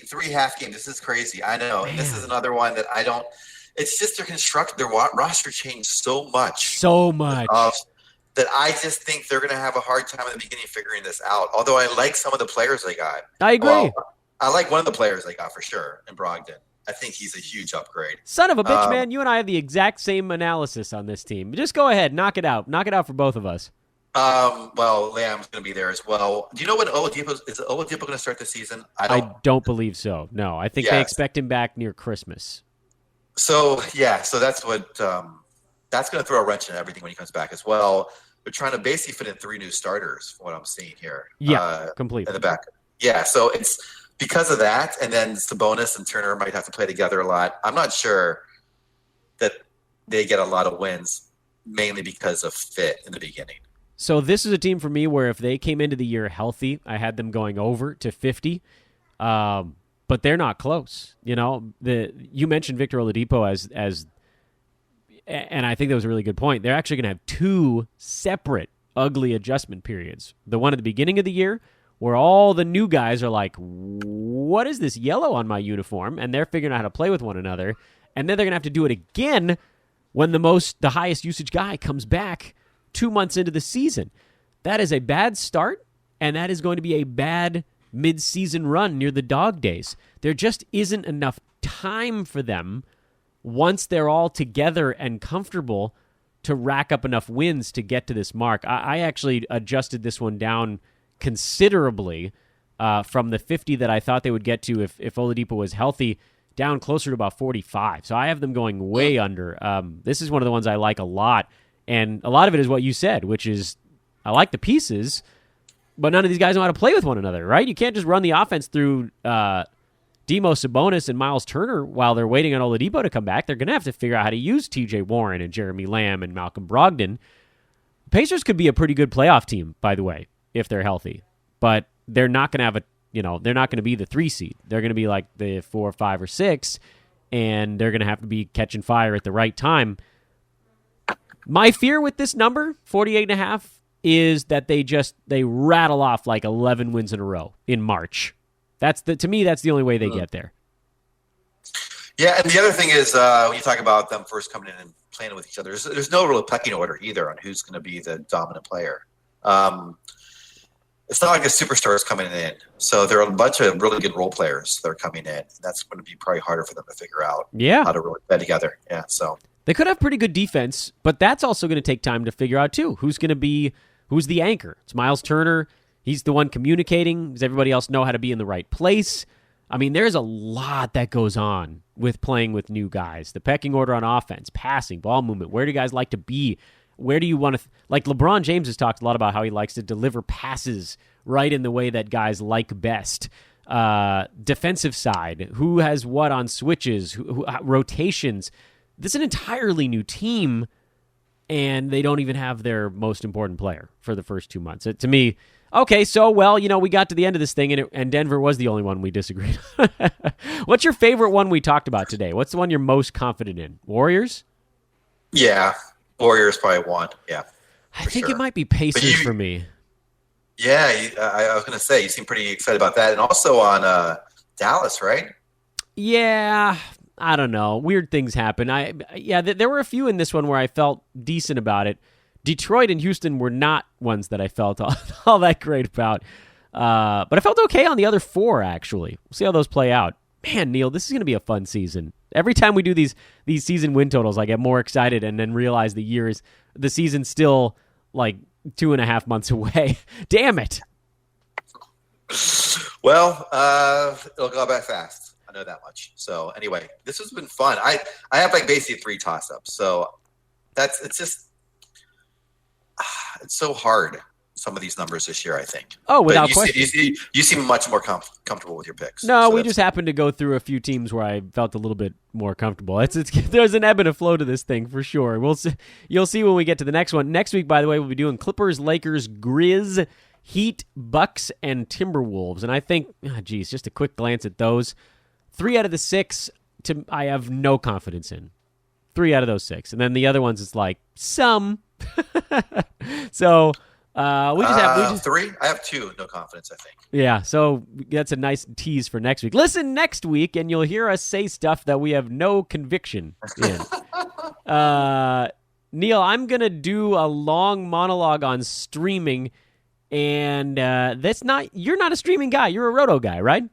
three half games. This is crazy. I know. And this is another one that I don't. It's just their roster changed so much. That I just think they're going to have a hard time in the beginning figuring this out. Although I like some of the players they got.
I agree.
Well, I like one of the players they got for sure in Brogdon. I think he's a huge upgrade.
Son of a bitch, man. You and I have the exact same analysis on this team. Just go ahead. Knock it out. Knock it out for both of us.
Well, Lamb's going to be there as well. Do you know when is Oladipo going to start the season?
I don't believe so. No, I think they expect him back near Christmas.
So that's what that's going to throw a wrench in everything when he comes back as well. They're trying to basically fit in 3 new starters, from what I'm seeing here.
Yeah, completely.
In the back. Yeah, so it's because of that, and then Sabonis and Turner might have to play together a lot. I'm not sure that they get a lot of wins, mainly because of fit in the beginning.
So this is a team for me where if they came into the year healthy, I had them going over to 50, but they're not close. You mentioned Victor Oladipo as, and I think that was a really good point. They're actually going to have 2 separate ugly adjustment periods. The one at the beginning of the year, where all the new guys are like, what is this yellow on my uniform? And they're figuring out how to play with one another. And then they're going to have to do it again when the highest usage guy comes back 2 months into the season. That is a bad start, and that is going to be a bad mid-season run near the dog days. There just isn't enough time for them once they're all together and comfortable to rack up enough wins to get to this mark. I actually adjusted this one down considerably from the 50 that I thought they would get to if Oladipo was healthy, down closer to about 45. So I have them going way under. This is one of the ones I like a lot, and a lot of it is what you said, which is I like the pieces, but none of these guys know how to play with one another, right? You can't just run the offense through Demo Sabonis and Miles Turner while they're waiting on Oladipo to come back. They're going to have to figure out how to use T.J. Warren and Jeremy Lamb and Malcolm Brogdon. Pacers could be a pretty good playoff team, by the way, if they're healthy, but they're not going to have they're not going to be the 3 seed. They're going to be like the 4, 5, or 6, and they're going to have to be catching fire at the right time. My fear with this number, 48.5, is that they rattle off like 11 wins in a row in March. To me, that's the only way they get there.
Yeah, and the other thing is when you talk about them first coming in and playing with each other, there's no real pecking order either on who's going to be the dominant player. It's not like the superstars coming in. So there are a bunch of really good role players that are coming in. That's going to be probably harder for them to figure out how to really play together. Yeah, so
they could have pretty good defense, but that's also going to take time to figure out too. Who's the anchor? It's Miles Turner. He's the one communicating. Does everybody else know how to be in the right place? I mean, there's a lot that goes on with playing with new guys. The pecking order on offense, passing, ball movement. Where do guys like to be? Where do you want to... like LeBron James has talked a lot about how he likes to deliver passes right in the way that guys like best. Defensive side, who has what on switches, rotations. This is an entirely new team, and they don't even have their most important player for the first 2 months. To me, okay, so, well, we got to the end of this thing, and Denver was the only one we disagreed on. What's your favorite one we talked about today? What's the one you're most confident in? Warriors?
Yeah, Warriors probably won. Yeah,
I think it might be Pacers for me.
Yeah, I was going to say, you seem pretty excited about that. And also on Dallas, right?
Yeah, I don't know. Weird things happen. There were a few in this one where I felt decent about it. Detroit and Houston were not ones that I felt all that great about. But I felt okay on the other 4, actually. We'll see how those play out. Man, Neil, this is going to be a fun season. Every time we do these season win totals, I get more excited and then realize the season's still like 2.5 months away. Damn it.
Well, it'll go by fast. I know that much. So anyway, this has been fun. I have like basically 3 toss-ups. So it's so hard, some of these numbers this year, I think.
Oh, without question.
You seem much more comfortable with your picks.
No, so we just happened to go through a few teams where I felt a little bit more comfortable. There's an ebb and a flow to this thing for sure. You'll see when we get to the next one. Next week, by the way, we'll be doing Clippers, Lakers, Grizz, Heat, Bucks, and Timberwolves. And I think, just a quick glance at those. 3 out of the 6 I have no confidence in. 3 out of those 6. And then the other ones, it's like, some. So... we just have
3. I have 2. No confidence, I think.
Yeah, so that's a nice tease for next week. Listen next week, and you'll hear us say stuff that we have no conviction in. Neil, I'm gonna do a long monologue on streaming, and you're not a streaming guy. You're a roto guy, right?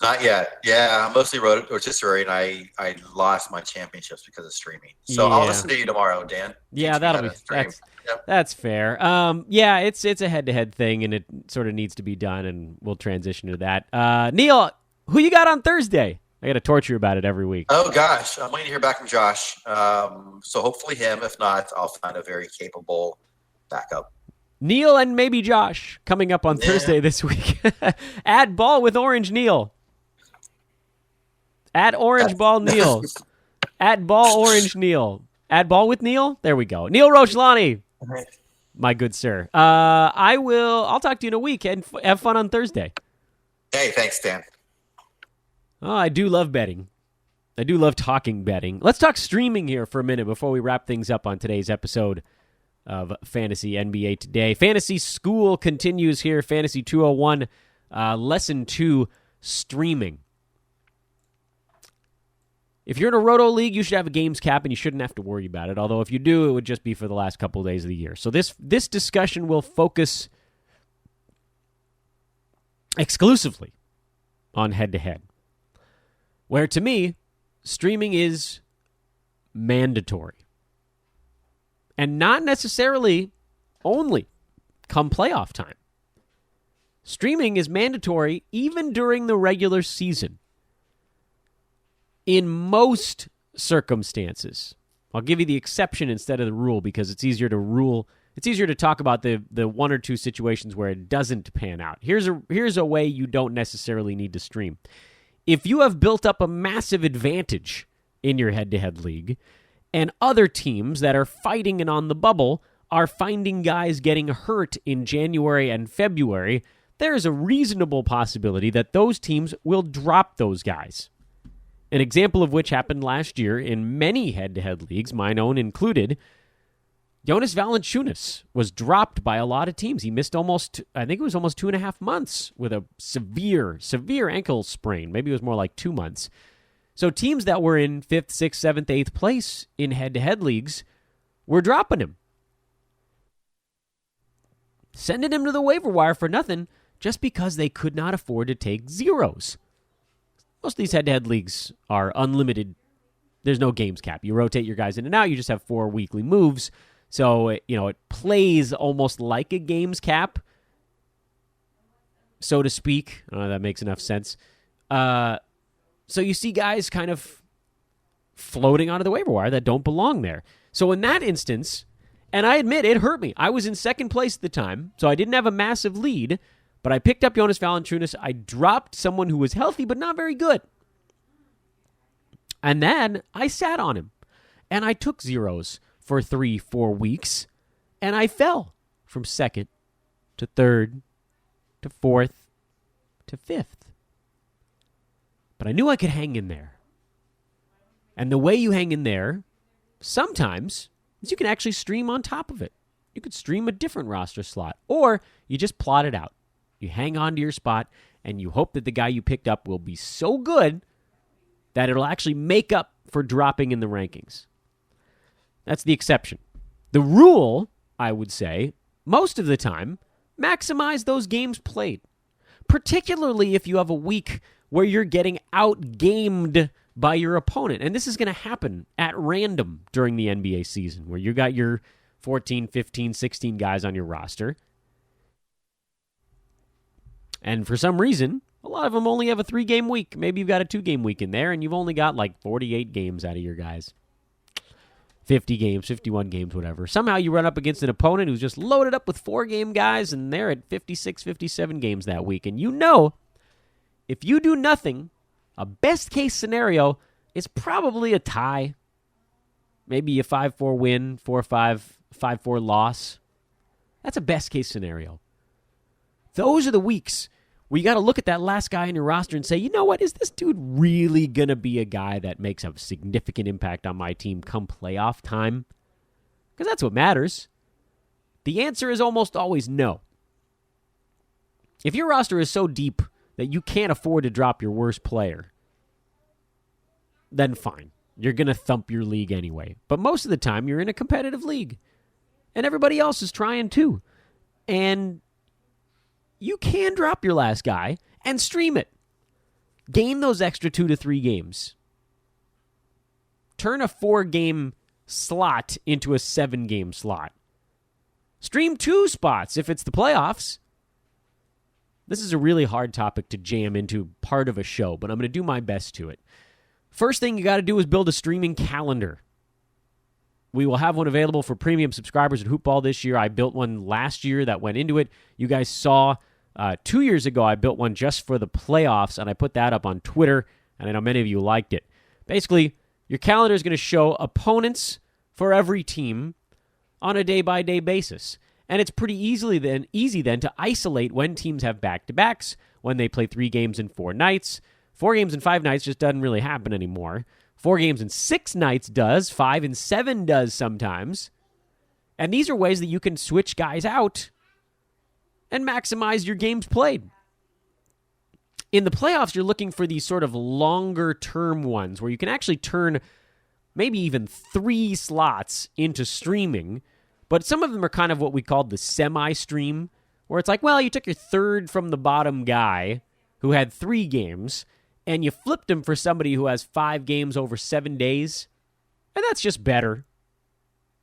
Not yet. Yeah, I'm mostly rotisserie, and I lost my championships because of streaming. So I'll listen to you tomorrow, Dan.
Yeah, that's fair. It's a head-to-head thing, and it sort of needs to be done, and we'll transition to that. Neil, who you got on Thursday? I got to torture you about it every week.
Oh, gosh. I'm waiting to hear back from Josh. So hopefully him. If not, I'll find a very capable backup.
Neil and maybe Josh coming up on Thursday this week. At Ball with Orange Neil. At Orange Ball Neil. At Ball Orange Neil. At Ball with Neil. There we go. Neil Rochlani. My good sir. I'll talk to you in a week and have fun on Thursday.
Hey, thanks, Dan.
Oh, I do love betting. I do love talking betting. Let's talk streaming here for a minute before we wrap things up on today's episode of Fantasy NBA Today. Fantasy School continues here. Fantasy 201, Lesson 2, streaming. If you're in a Roto League, you should have a games cap, and you shouldn't have to worry about it. Although if you do, it would just be for the last couple of days of the year. So this discussion will focus exclusively on head-to-head, where to me, streaming is mandatory. And not necessarily only come playoff time. Streaming is mandatory even during the regular season. In most circumstances, I'll give you the exception instead of the rule because it's easier to talk about the 1 or 2 situations where it doesn't pan out. Here's a way you don't necessarily need to stream. If you have built up a massive advantage in your head-to-head league, and other teams that are fighting and on the bubble are finding guys getting hurt in January and February, there is a reasonable possibility that those teams will drop those guys. An example of which happened last year in many head-to-head leagues, mine own included. Jonas Valanciunas was dropped by a lot of teams. He missed almost 2.5 months with a severe ankle sprain. Maybe it was more like 2 months. So teams that were in 5th, 6th, 7th, 8th place in head-to-head leagues were dropping him. Sending him to the waiver wire for nothing just because they could not afford to take zeros. Most of these head-to-head leagues are unlimited. There's no games cap. You rotate your guys in and out. You just have 4 weekly moves. So, it plays almost like a games cap, so to speak. I don't know if that makes enough sense. So you see guys kind of floating onto the waiver wire that don't belong there. So in that instance, and I admit it hurt me. I was in 2nd place at the time, so I didn't have a massive lead, but I picked up Jonas Valanciunas. I dropped someone who was healthy but not very good. And then I sat on him, and I took zeros for 3-4 weeks, and I fell from second to third to fourth to fifth. But I knew I could hang in there. And the way you hang in there, sometimes, is you can actually stream on top of it. You could stream a different roster slot, or you just plot it out. You hang on to your spot, and you hope that the guy you picked up will be so good that it'll actually make up for dropping in the rankings. That's the exception. The rule, I would say, most of the time, maximize those games played. Particularly if you have a week where you're getting outgamed by your opponent. And this is going to happen at random during the NBA season, where you got your 14, 15, 16 guys on your roster. And for some reason, a lot of them only have a 3-game week. Maybe you've got a 2-game week in there, and you've only got like 48 games out of your guys. 50 games, 51 games, whatever. Somehow you run up against an opponent who's just loaded up with 4-game guys, and they're at 56, 57 games that week. And you know, if you do nothing, a best-case scenario is probably a tie. Maybe a 5-4 win, 4-5, 5-4 loss. That's a best-case scenario. Those are the weeks where you got to look at that last guy in your roster and say, you know what, is this dude really going to be a guy that makes a significant impact on my team come playoff time? Because that's what matters. The answer is almost always no. If your roster is so deep that you can't afford to drop your worst player, then fine. You're going to thump your league anyway. But most of the time, you're in a competitive league. And everybody else is trying too. And you can drop your last guy and stream it. Gain those extra 2 to 3 games. Turn a 4-game slot into a 7-game slot. Stream 2 spots if it's the playoffs. This is a really hard topic to jam into part of a show, but I'm going to do my best to it. First thing you got to do is build a streaming calendar. We will have one available for premium subscribers at Hoopball this year. I built one last year that went into it. You guys saw 2 years ago I built one just for the playoffs, and I put that up on Twitter, and I know many of you liked it. Basically, your calendar is going to show opponents for every team on a day-by-day basis. And it's pretty easy then to isolate when teams have back-to-backs, when they play 3 games in 4 nights. 4 games in 5 nights just doesn't really happen anymore. 4 games in 6 nights does. 5 and 7 does sometimes. And these are ways that you can switch guys out and maximize your games played. In the playoffs, you're looking for these sort of longer-term ones where you can actually turn maybe even 3 slots into streaming, but some of them are kind of what we call the semi-stream, where it's like, well, you took your third from the bottom guy who had 3 games, and you flipped him for somebody who has 5 games over 7 days, and that's just better.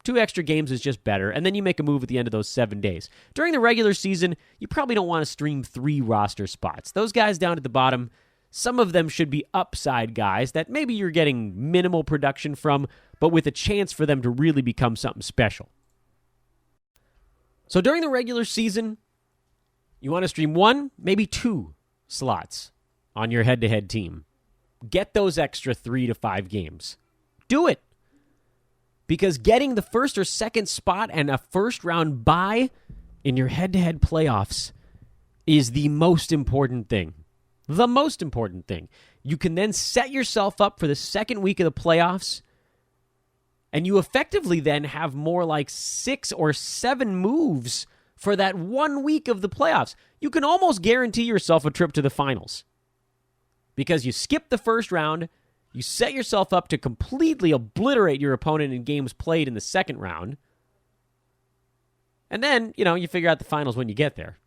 2 extra games is just better, and then you make a move at the end of those 7 days. During the regular season, you probably don't want to stream 3 roster spots. Those guys down at the bottom, some of them should be upside guys that maybe you're getting minimal production from, but with a chance for them to really become something special. So during the regular season, you want to stream 1, maybe 2 slots on your head-to-head team. Get those extra 3 to 5 games. Do it. Because getting the first or second spot and a first-round bye in your head-to-head playoffs is the most important thing. The most important thing. You can then set yourself up for the second week of the playoffs, and you effectively then have more like 6 or 7 moves for that 1 week of the playoffs. You can almost guarantee yourself a trip to the finals. Because you skip the first round, you set yourself up to completely obliterate your opponent in games played in the second round. And then, you figure out the finals when you get there.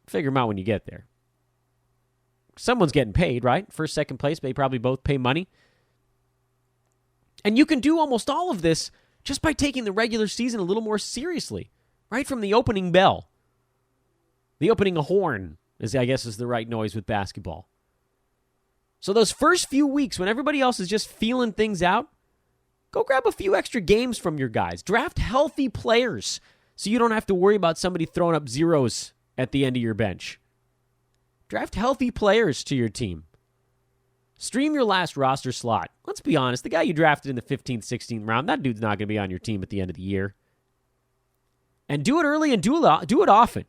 Figure them out when you get there. Someone's getting paid, right? First, second place, they probably both pay money. And you can do almost all of this just by taking the regular season a little more seriously. Right from the opening bell. The opening horn, I guess is the right noise with basketball. So those first few weeks, when everybody else is just feeling things out, go grab a few extra games from your guys. Draft healthy players so you don't have to worry about somebody throwing up zeros at the end of your bench. Draft healthy players to your team. Stream your last roster slot. Let's be honest, the guy you drafted in the 15th, 16th round, that dude's not going to be on your team at the end of the year. And do it early and do it often.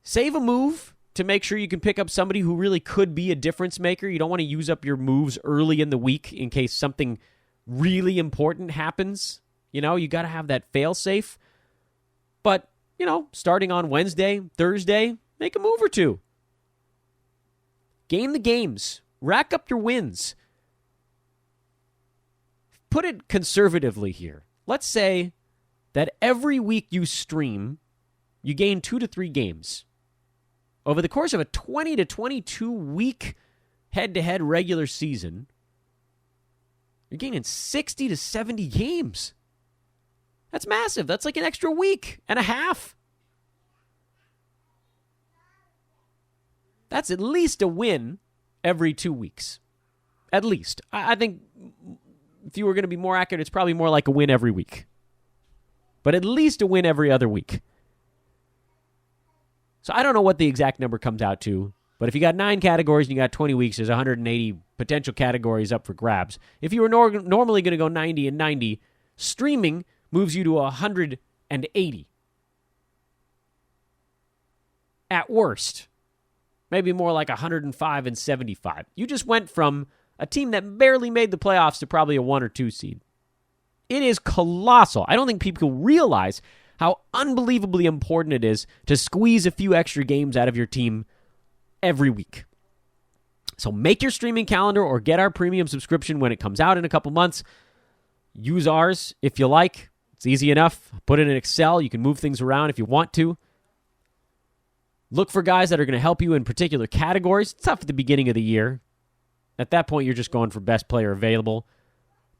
Save a move to make sure you can pick up somebody who really could be a difference maker. You don't want to use up your moves early in the week in case something really important happens. You got to have that fail-safe. But, starting on Wednesday, Thursday, make a move or two. Game the games. Rack up your wins. Put it conservatively here. Let's say that every week you stream, you gain 2 to 3 games. Over the course of a 20 to 22 week head-to-head regular season, you're gaining 60 to 70 games. That's massive. That's like an extra week and a half. That's at least a win every 2 weeks. At least. I think if you were going to be more accurate, it's probably more like a win every week. But at least a win every other week. So I don't know what the exact number comes out to, but if you got 9 categories and you got 20 weeks, there's 180 potential categories up for grabs. If you were normally going to go 90 and 90, streaming moves you to 180. At worst. Maybe more like 105 and 75. You just went from a team that barely made the playoffs to probably a 1 or 2 seed. It is colossal. I don't think people realize how unbelievably important it is to squeeze a few extra games out of your team every week. So make your streaming calendar or get our premium subscription when it comes out in a couple months. Use ours if you like. It's easy enough. Put it in Excel. You can move things around if you want to. Look for guys that are going to help you in particular categories. It's tough at the beginning of the year. At that point, you're just going for best player available.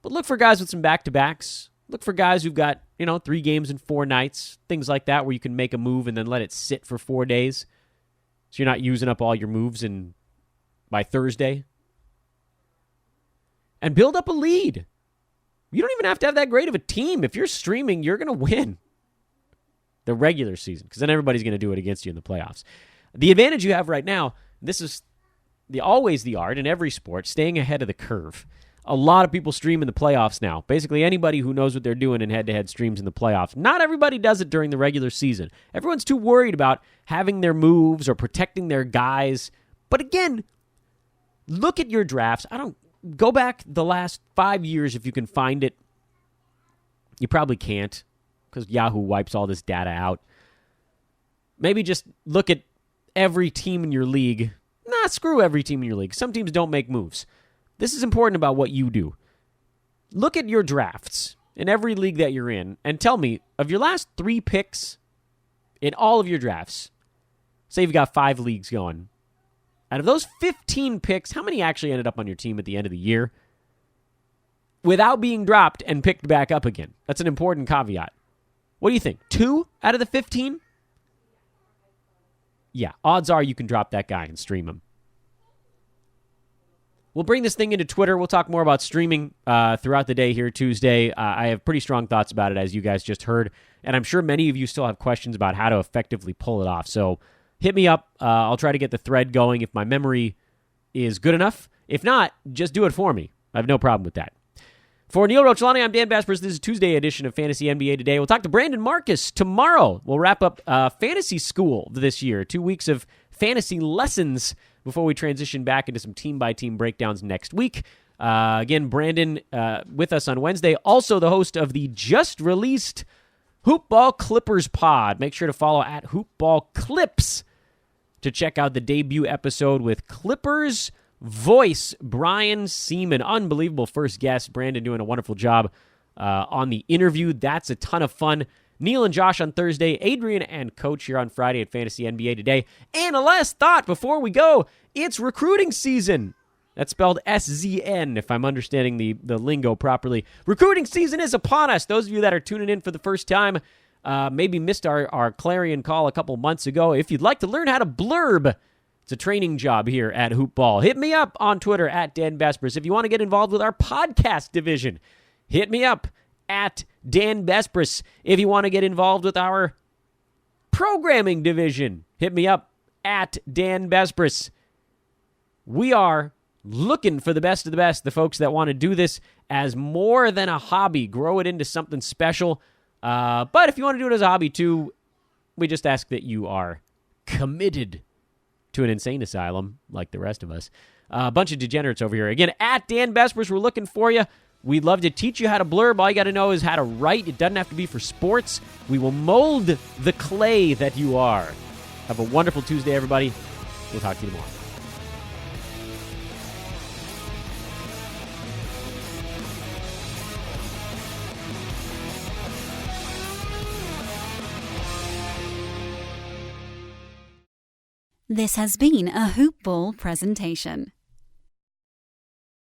But look for guys with some back-to-backs. Look for guys who've got, 3 games in 4 nights, things like that, where you can make a move and then let it sit for 4 days. So you're not using up all your moves by Thursday. And build up a lead. You don't even have to have that great of a team. If you're streaming, you're going to win the regular season, because then everybody's going to do it against you in the playoffs. The advantage you have right now, this is always the art in every sport, staying ahead of the curve. A lot of people stream in the playoffs now. Basically, anybody who knows what they're doing in head-to-head streams in the playoffs. Not everybody does it during the regular season. Everyone's too worried about having their moves or protecting their guys. But again, look at your drafts. Go back the last 5 years if you can find it. You probably can't, because Yahoo wipes all this data out. Maybe just look at every team in your league. Nah, screw every team in your league. Some teams don't make moves. This is important about what you do. Look at your drafts in every league that you're in and tell me, of your last 3 picks in all of your drafts, say you've got 5 leagues going, out of those 15 picks, how many actually ended up on your team at the end of the year without being dropped and picked back up again? That's an important caveat. What do you think? 2 out of the 15? Yeah, odds are you can drop that guy and stream him. We'll bring this thing into Twitter. We'll talk more about streaming throughout the day here Tuesday. I have pretty strong thoughts about it, as you guys just heard. And I'm sure many of you still have questions about how to effectively pull it off. So hit me up. I'll try to get the thread going if my memory is good enough. If not, just do it for me. I have no problem with that. For Neil Rochlani, I'm Dan Besbris. This is Tuesday edition of Fantasy NBA Today. We'll talk to Brandon Marcus tomorrow. We'll wrap up Fantasy School this year. 2 weeks of fantasy lessons before we transition back into some team-by-team breakdowns next week. Again, Brandon with us on Wednesday. Also the host of the just-released Hoopball Clippers pod. Make sure to follow at Hoopball Clips to check out the debut episode with Clippers voice Brian Seaman. Unbelievable first guest. Brandon doing a wonderful job on the interview. That's a ton of fun. Neil and Josh on Thursday, Adrian and Coach here on Friday at Fantasy NBA Today. And a last thought before we go, it's recruiting season. That's spelled SZN, if I'm understanding the lingo properly. Recruiting season is upon us. Those of you that are tuning in for the first time, maybe missed our clarion call a couple months ago. If you'd like to learn how to blurb, it's a training job here at Hoopball. Hit me up on Twitter at Dan Besbris. If you want to get involved with our podcast division, hit me up at Dan Besbris. If you want to get involved with our programming division, hit me up at Dan Besbris. We are looking for the best of the best, the folks that want to do this as more than a hobby, grow it into something special. But if you want to do it as a hobby too, we just ask that you are committed to an insane asylum like the rest of us. A bunch of degenerates over here. Again, at Dan Besbris, we're looking for you. We'd love to teach you how to blurb. All you got to know is how to write. It doesn't have to be for sports. We will mold the clay that you are. Have a wonderful Tuesday, everybody. We'll talk to you tomorrow.
This has been a Hoop Ball presentation.